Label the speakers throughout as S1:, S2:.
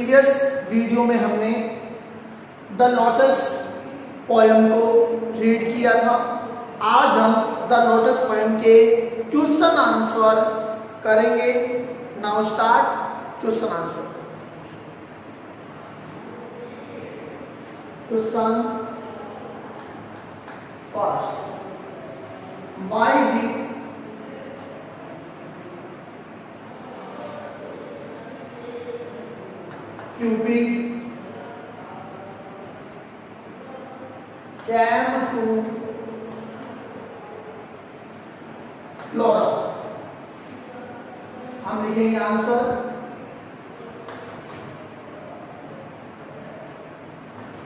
S1: Previous video में हमने the lotus poem को रीड किया था। आज हम द लोटस पोयम के क्वेश्चन आंसर करेंगे। Now start question answer. Question first, why did Cupid came to Flora? हम लिखेंगे answer.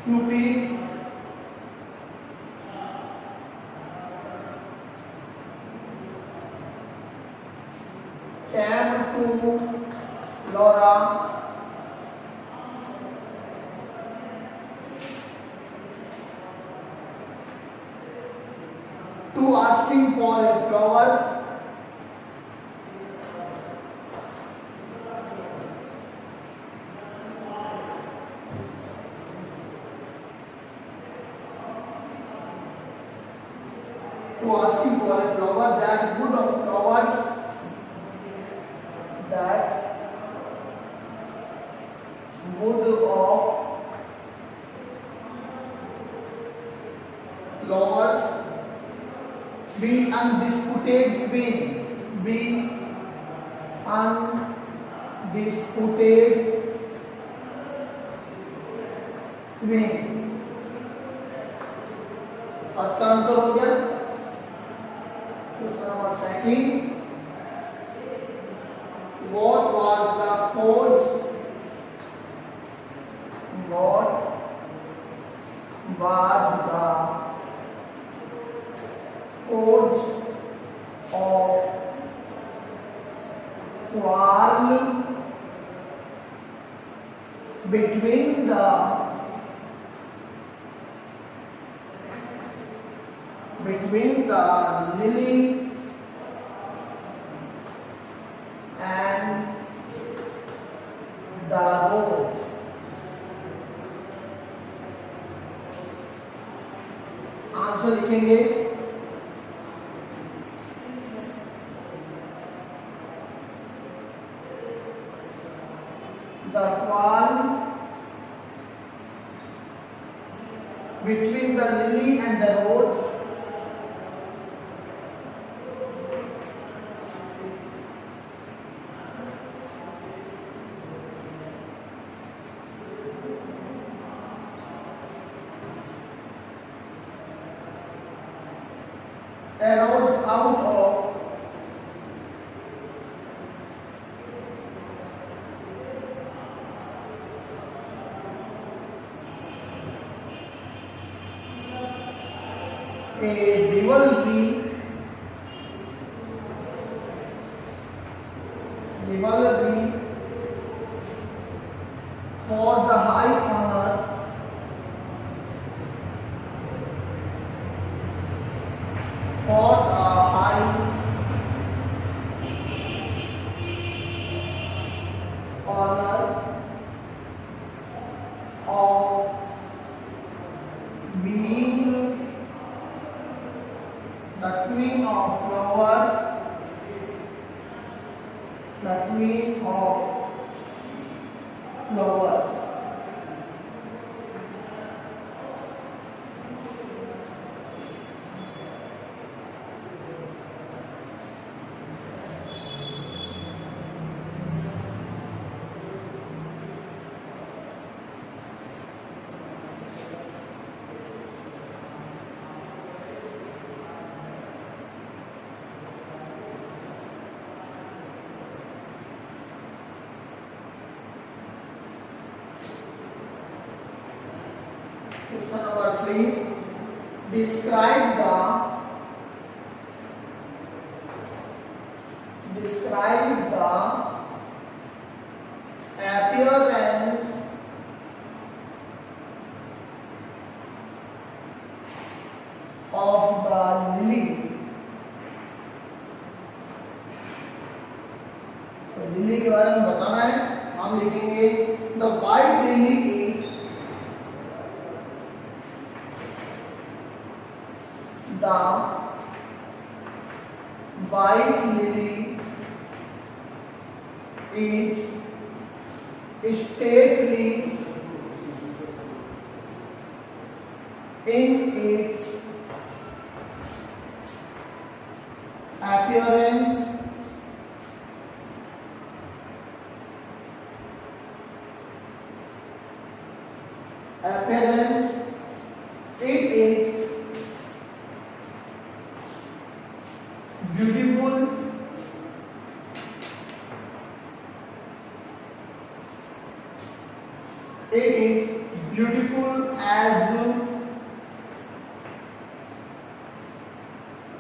S1: Cupid came to Flora to asking for a flower that would of flowers be undisputed queen। First का answer हो गया। Question number second, what was the cause of quarrel between the lily and the rose? Answer लिखेंगे। The quarrel between the lily and the rose arose out of a rivalry for the high honor of being the queen of flowers, Question number 3. Describe the appearance of the lily. तो lily के बारे में बताना है, हम लिखेंगे The white lily is the white lily is stately in its appearance it is beautiful as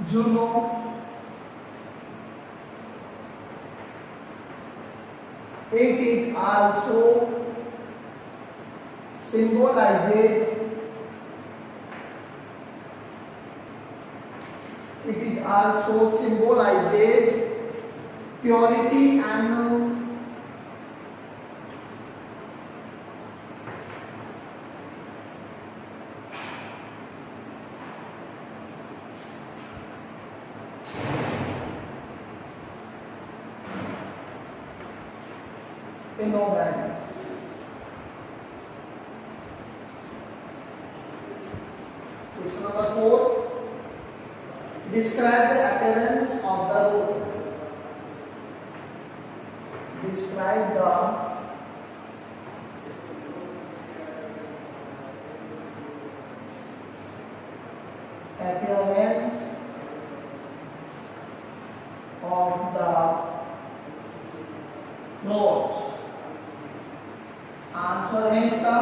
S1: Juno. It is also symbolizes purity and innocence. Question number 4. Describe the appearance of the rose. Describe the appearance of the rose. Answer है इसका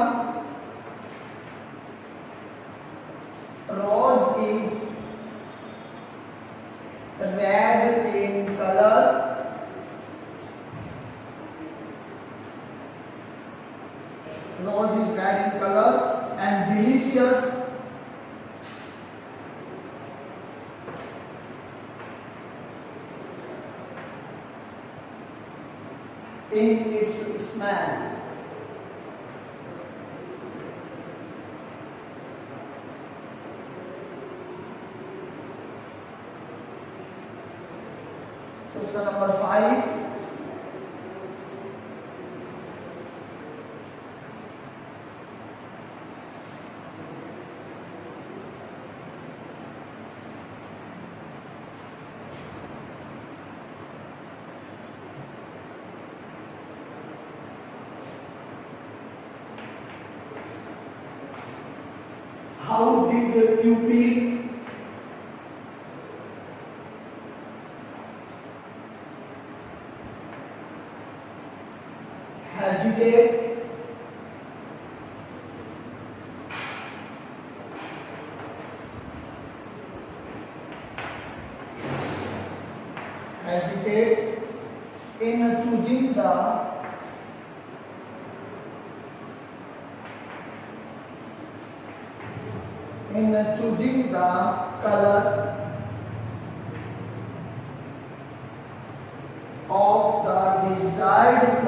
S1: rose is red in color. Rose is red in color and delicious in its smell. Question number 5. How did Cupid hesitate in choosing the color of the desired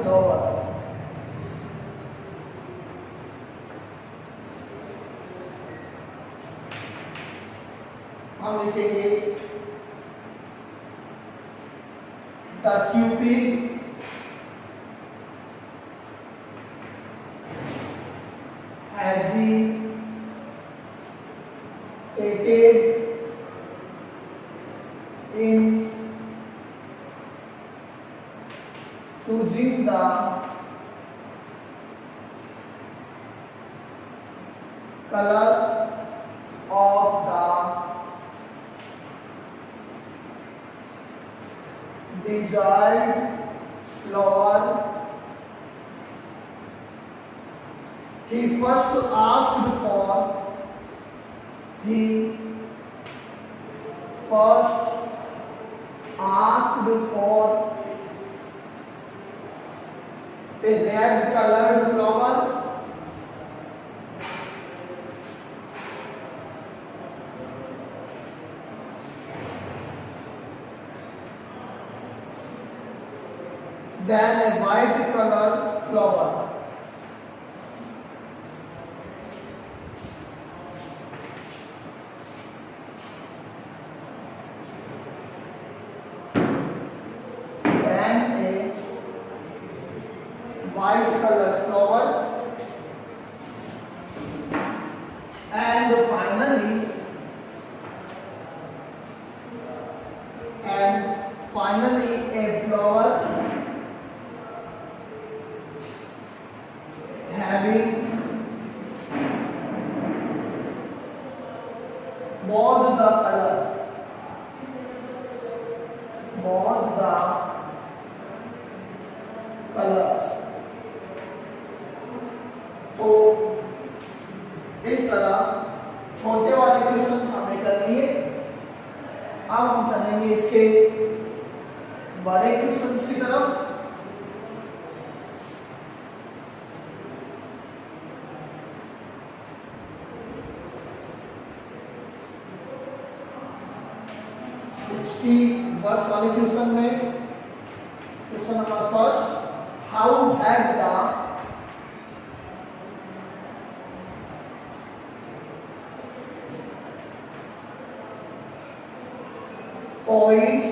S1: flower हम लिखेंगे the Cupid hesitated in choosing the color of the desired flower. He first asked for a red colored flower than a white color flower. Than a white color flower. And finally a flower having both the colors, तो इस तरह छोटे वाले question हमें करनी है। अब हम चलेंगे इसके बड़े क्वेश्चंस की तरफ। वर्ष वाले क्वेश्चन में question number first, how had the poets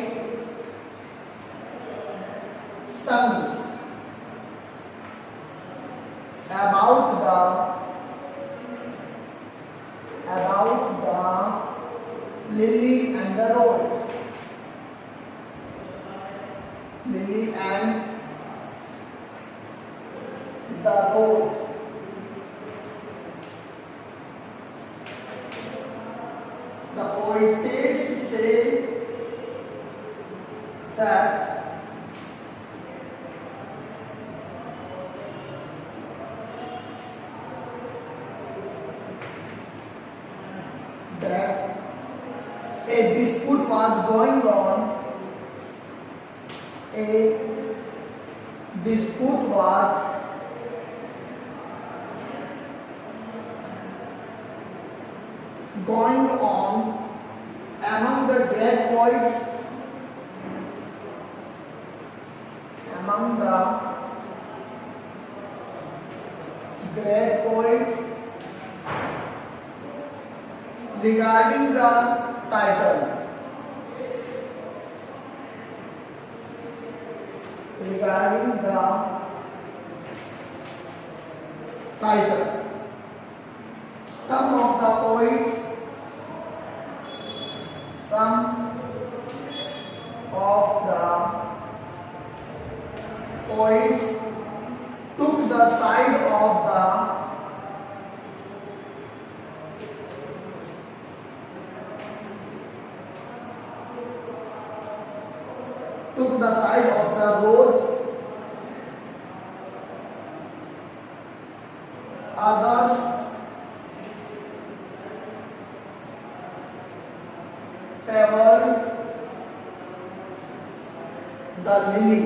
S1: sung about the lily and the rose. Lily and the rose. The poetess say that a dispute was going on. A dispute was going on among the great poets. Among the great poets regarding the title. Regarding the title. Some of the poets took the side of the rose. Others favored the lily.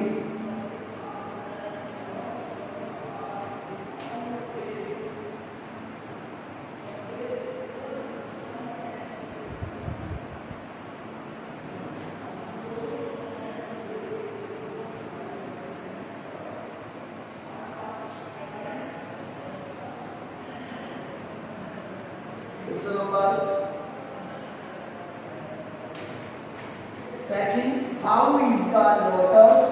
S1: Question number second, how is the lotus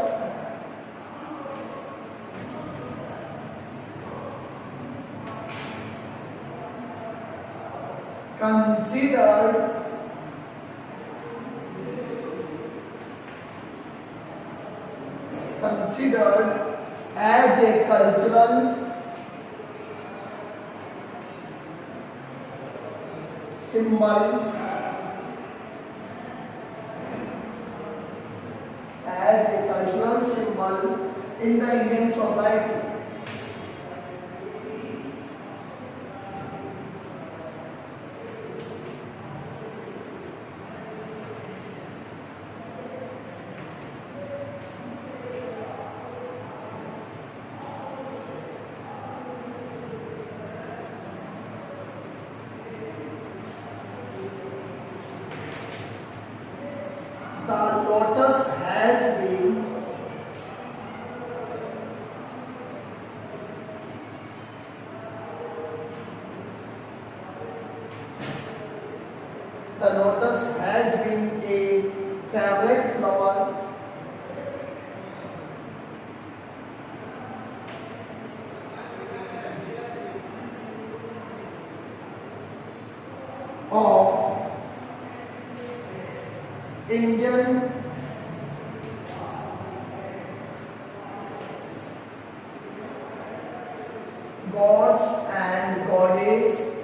S1: considered as a cultural symbol, in the Indian society? The lotus has been Indian gods and goddess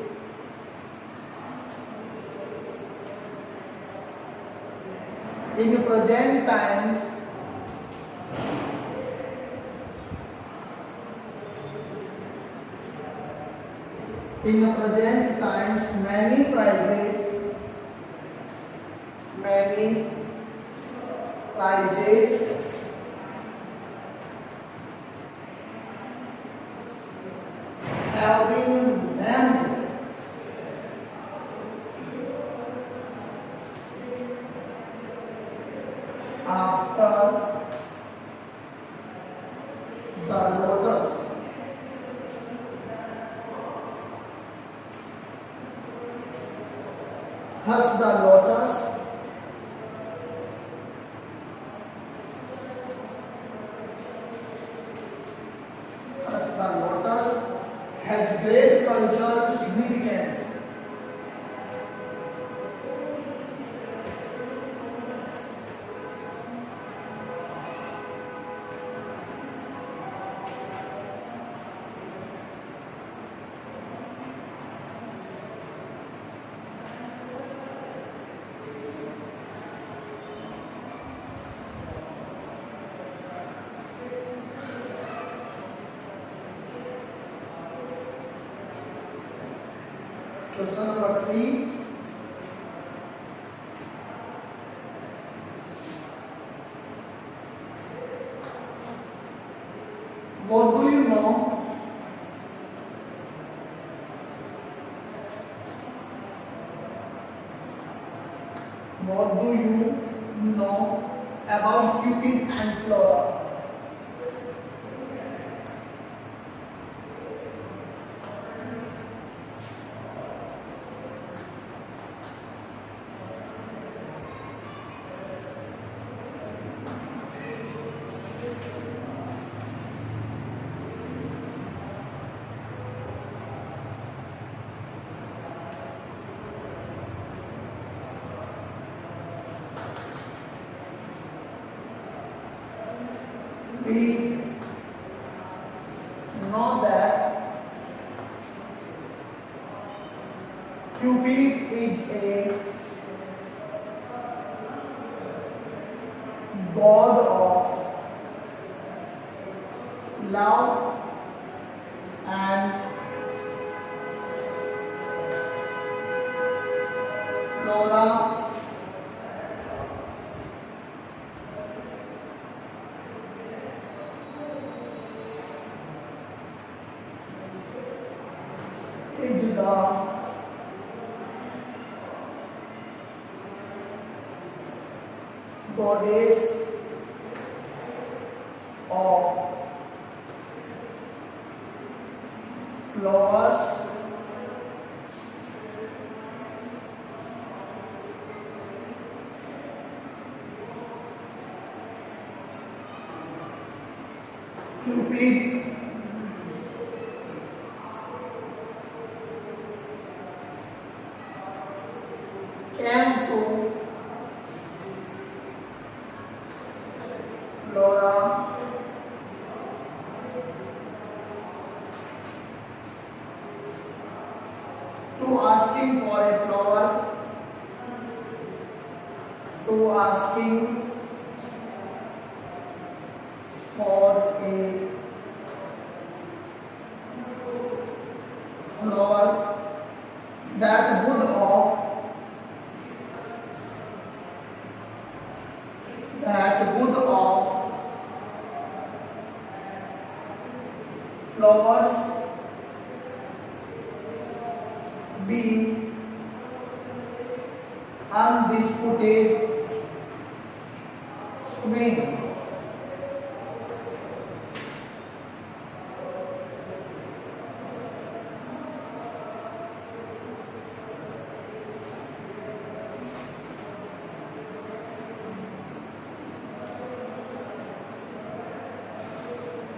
S1: in present times many prizes have been named after the lotus. Thus the lotus has great cultural significance. Question number 3. What do you know about Cupid and Flora? We know that Cupid is a god of love and Flora is the goddess of flowers, Cupid came to Flora to asking for a flower, to asking for a flower that would of flowers be undisputed queen.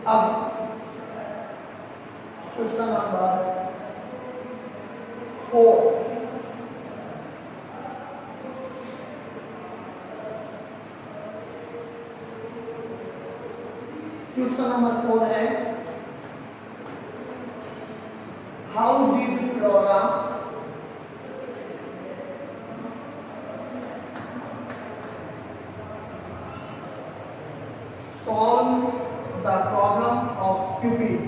S1: अब question number 4. Question number 4 है how did flora solve the problem of Cupid?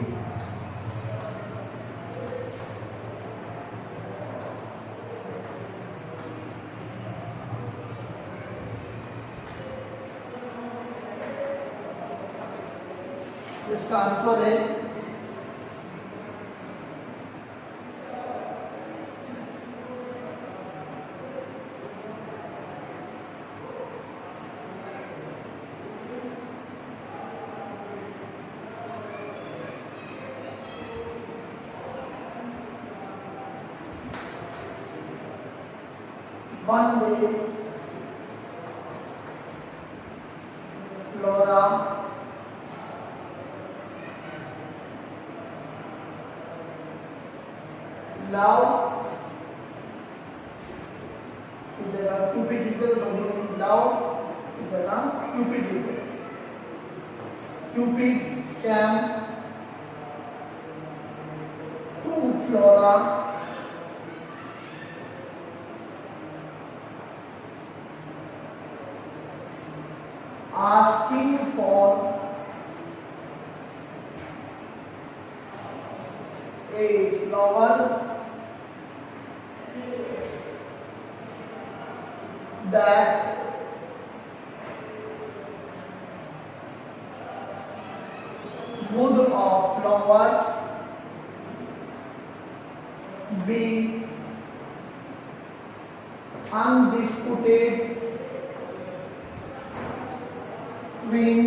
S1: इसका answer है one day Flora loved की जगह Cupid eagle बनी हुई loved की जगह Cupid eagle Cupid came to Flora asking for a flower that would of flowers be undisputed queen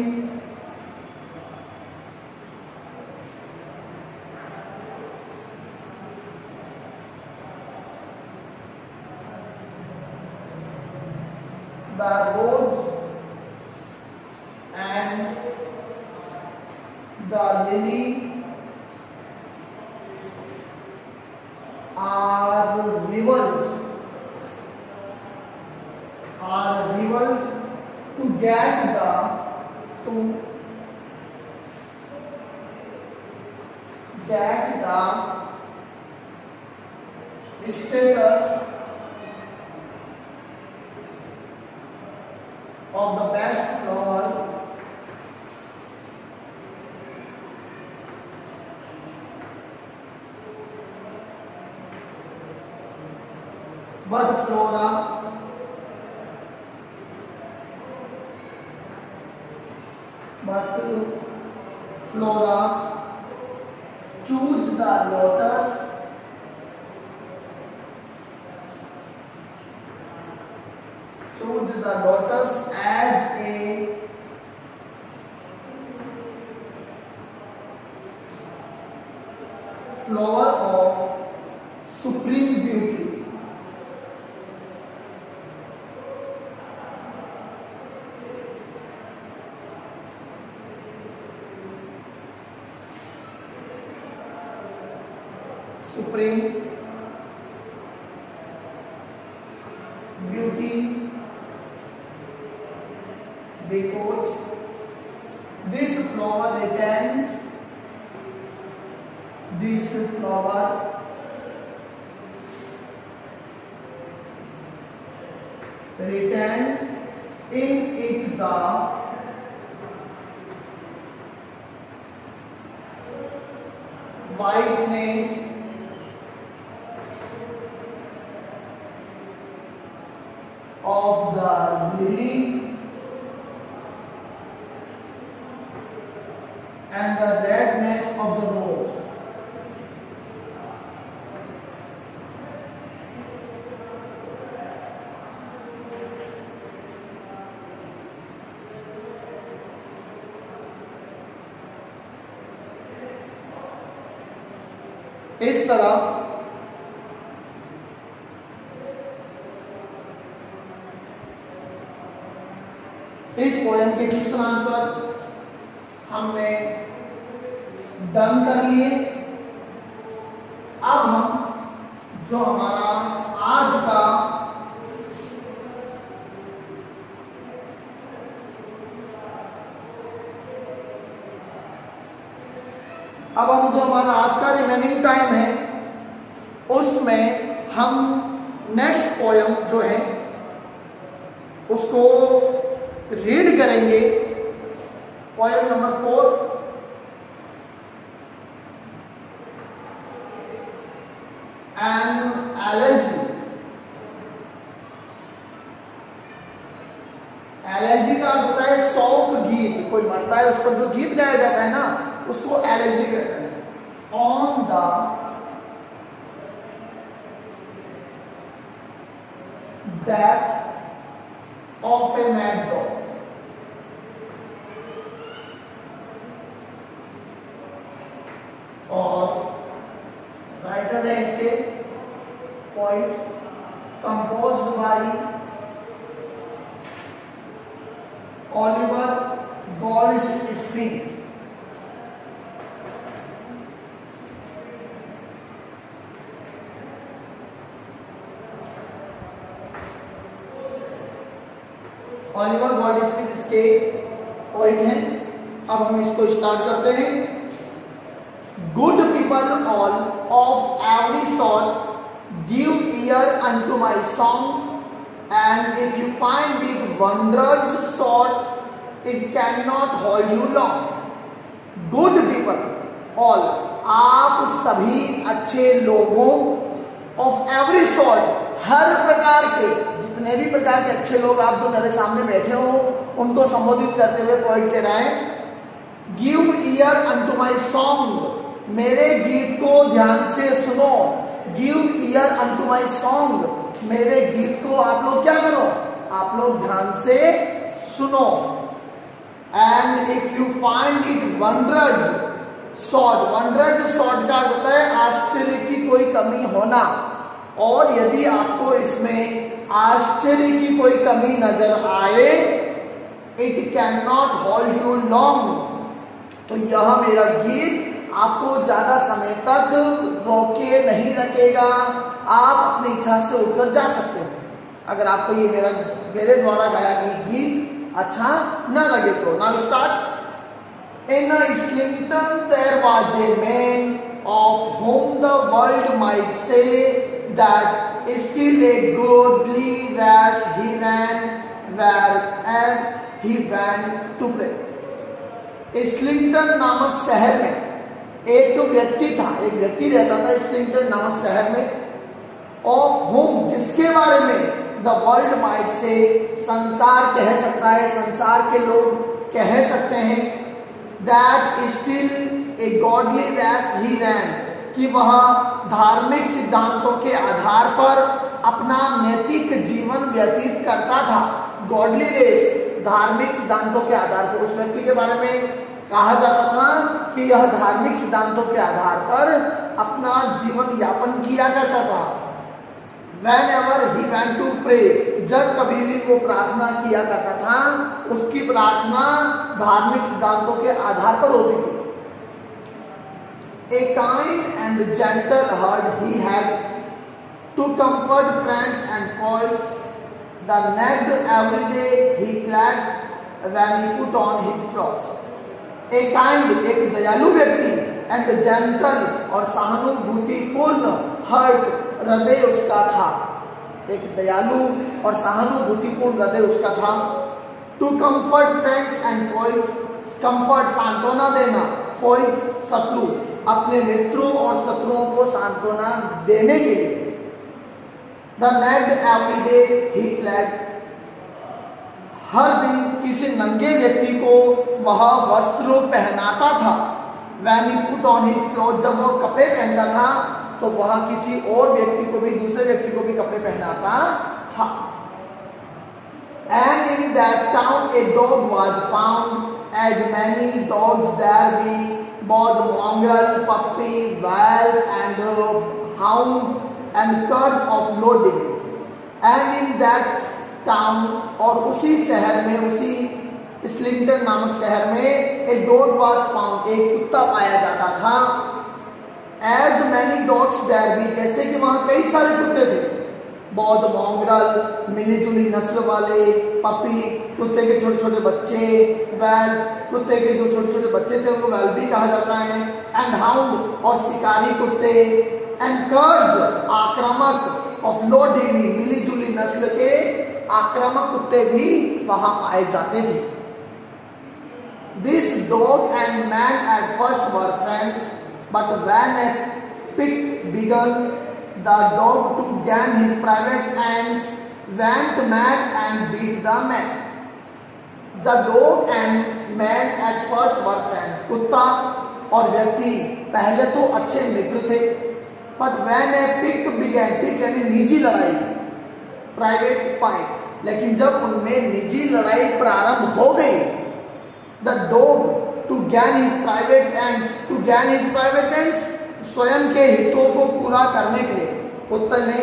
S1: the rose and the lily are rivals to get the status of the best flower but Flora choose the lotus as a flower of supreme beauty. Supreme beauty because this flower retains in it the whiteness of the lily and the redness of the rose. इस तरह इस poem के question answer हमने done कर लिए। अब हम जो हमारा आज का अब हम जो हमारा आज का रिमेनिंग टाइम है उसमें हम नेक्स्ट पोयम जो है उसको रीड करेंगे। Poem number 4, an elegy. Elegy का होता है शोक गीत, कोई मरता है उस पर जो गीत गाया जाता है ना उसको एलेजी कहते हैं। On the death of a mad dog. और राइटर है इसके poet, composed bye Oliver Goldsmith. Oliver Goldsmith इसके पोइट हैं। अब हम इसको स्टार्ट करते हैं। Good people all of every sort, give ear unto my song, and if you find it wondrous sort, it cannot hold you long. Good people all, आप सभी अच्छे लोगों, of every sort, हर प्रकार के, जितने भी प्रकार के अच्छे लोग आप जो मेरे सामने बैठे हो उनको संबोधित करते हुए पोइट कह रहा है, give year unto my song, मेरे गीत को ध्यान से सुनो। Give year unto my song, मेरे गीत को आप लोग क्या करो, आप लोग ध्यान से सुनो। And if you find it wondrous sort, wondrous sort का होता है आश्चर्य की कोई कमी होना, और यदि आपको इसमें आश्चर्य की कोई कमी नजर आए, it can not hold you long, तो यह मेरा गीत आपको ज्यादा समय तक रोके नहीं रखेगा, आप अपनी इच्छा से उठकर जा सकते हैं अगर आपको ये मेरे द्वारा गाया गया गीत अच्छा न लगे तो। Now start. In Islington there was a man of whom the world might say that still a godly race he ran wherever he went to pray। Islington नामक शहर में एक व्यक्ति था, एक व्यक्ति रहता था इस्लिंगटन नामक शहर में, ऑफ होम जिसके बारे में द वर्ल्ड माइट से संसार कह सकता है, संसार के लोग कह सकते हैं, that still a godly race he ran, कि वह धार्मिक सिद्धांतों के आधार पर अपना नैतिक जीवन व्यतीत करता था। गॉडली रेस, धार्मिक सिद्धांतों के आधार पर उस व्यक्ति के बारे में कहा जाता था कि यह धार्मिक सिद्धांतों के आधार पर अपना जीवन यापन किया करता था। Whenever he went to pray, जब कभी भी वो प्रार्थना किया करता था, उसकी प्रार्थना धार्मिक सिद्धांतों के आधार पर होती थी। A kind and gentle heart he had to comfort friends and foes. The necked every day he clad when he put on his clothes। एक काइंड, एक दयालु व्यक्ति, एंड जेंटल और सहानुभूतिपूर्ण हर्ट, हृदय उसका था। एक दयालु और सहानुभूतिपूर्ण हृदय उसका था। To comfort friends and foes, comfort सांत्वना देना, फॉइज शत्रु, अपने मित्रों और शत्रुओं को सांत्वना देने के लिए। The naked every day he clad, हर दिन किसी नंगे व्यक्ति को वह वस्त्र पहनाता था। When he put on his clothes, जब वो कपड़े पहनता था तो वह किसी और व्यक्ति को भी, दूसरे व्यक्ति को भी कपड़े पहनाता था। And in that town a dog was found, as many dogs there be, both mongrel, puppy, wild and hound and curs of low degree। And in that town, और उसी शहर में, उसी इस्लिंगटन नामक शहर में, एक डॉग वाज फाउंड, एक कुत्ता पाया जाता था। As many dogs there be, जैसे कि वहां कई सारे कुत्ते थे। बहुत मॉन्ग्रल, मिली जुली नस्ल वाले, पपी कुत्ते के छोटे छोटे बच्चे, वैल कुत्ते के जो छोटे छोटे बच्चे थे उनको वैल भी कहा जाता है, एंड हाउंड और शिकारी कुत्ते, एंड कर्ज आक्रामक ऑफ लो डिग्री, मिली जुली नस्ल के आक्रामक कुत्ते भी वहां पाए जाते थे। This dog and man at first were friends, but when a pig began the dog to gain his private ends, went mad and beat the man. The dog and man at first were friends. कुत्ता और व्यक्ति पहले तो अच्छे मित्र थे, but when a pig began, pig यानी निजी लड़ाई, प्राइवेट फाइट, लेकिन जब उनमें निजी लड़ाई प्रारंभ हो गई, the dog to gain his private ends, स्वयं के हितों को पूरा करने के लिए, कुत्ते ने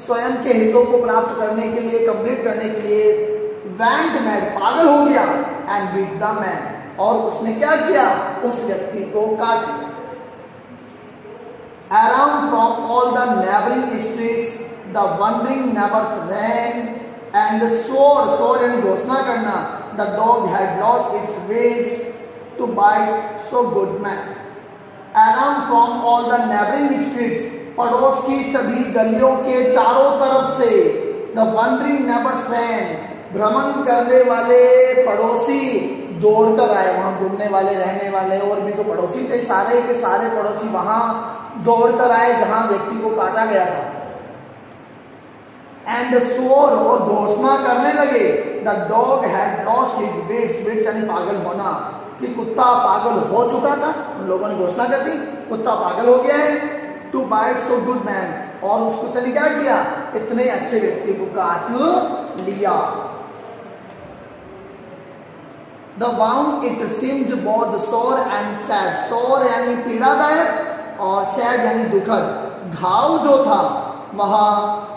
S1: स्वयं के हितों को प्राप्त करने के लिए, कंप्लीट करने के लिए went mad, पागल हो गया, and beat the man, और उसने क्या किया, उस व्यक्ति को काट दिया। Around from all the neighboring streets the wandering neighbors ran and swore यानी घोषणा करना, the dog had lost its wits to bite so good man. Around from all the neighboring streets, पड़ोस की सभी गलियों के चारों तरफ से, the wandering neighbors ran, भ्रमण करने वाले पड़ोसी दौड़कर आए, वहां घूमने वाले, रहने वाले और भी जो पड़ोसी थे, सारे के सारे पड़ोसी वहां दौड़कर आए जहां व्यक्ति को काटा गया था। एंड swore और घोषणा करने लगे, the dog had lost his wits यानी पागल होना, कि कुत्ता पागल हो चुका था, उन लोगों ने घोषणा कर दी कुत्ता पागल हो गया है, to bite so good man, और उस कुत्ते ने क्या किया, इतने अच्छे व्यक्ति को काट लिया। The wound it seemed both sore and sad, sore यानी पीड़ादायक और sad यानी दुखद, घाव जो था वहां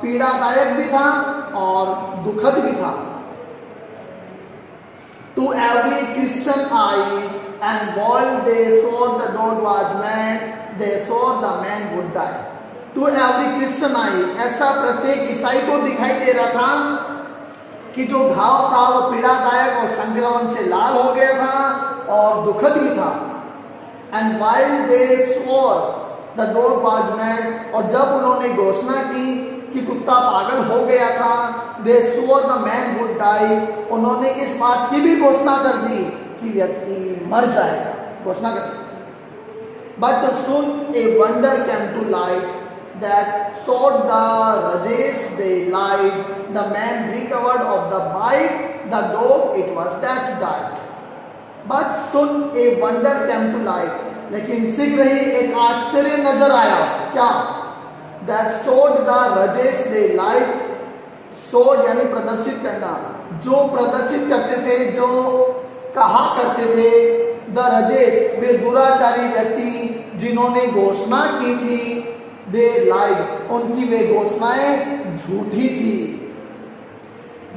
S1: पीड़ादायक भी था और दुखद भी था। To every Christian eye, and while they saw the dog was mad, they saw the man would die. To every Christian eye, ऐसा प्रत्येक ईसाई को दिखाई दे रहा था कि जो घाव था वो पीड़ादायक और संक्रमण से लाल हो गया था और दुखद भी था। And while they swore the dog was mad, और जब उन्होंने घोषणा की कि कुत्ता पागल हो गया था, they swore the man would die, उन्होंने इस बात की भी घोषणा कर दी कि व्यक्ति मर जाएगा, घोषणा कर दी। But soon a wonder came to light that showed the rages they lied, the man recovered of the bite, the dog it was that died. But soon a wonder came to light, लेकिन शीघ्र ही एक आश्चर्य नजर आया, क्या, that showed the rages they lied, showed यानी प्रदर्शित करना, जो प्रदर्शित करते थे, जो कहा करते थे, the rages वे दुराचारी व्यक्ति जिन्होंने घोषणा की थी, they lied, उनकी वे घोषणाएं झूठी थी।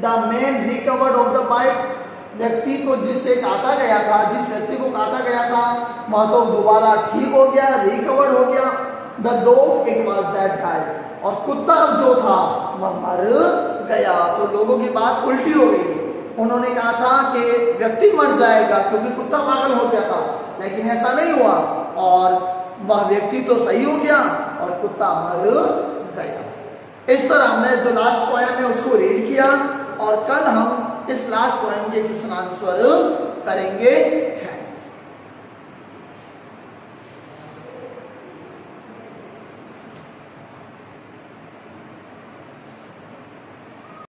S1: The man recovered of the bite, व्यक्ति को जिससे काटा गया था, जिस व्यक्ति को काटा गया था वह तो दोबारा ठीक हो गया, रिकवर हो गया। The dog it was that died, और कुत्ता जो था वह मर गया। तो लोगों की बात उल्टी हो गई, उन्होंने कहा था कि व्यक्ति मर जाएगा क्योंकि कुत्ता पागल हो गया था, लेकिन ऐसा नहीं हुआ और वह व्यक्ति तो सही हो गया और कुत्ता मर गया। इस तरह हमने जो लास्ट पोएम है उसको रीड किया और कल हम इस लास्ट पोएम के क्वेश्चन आंसर करेंगे।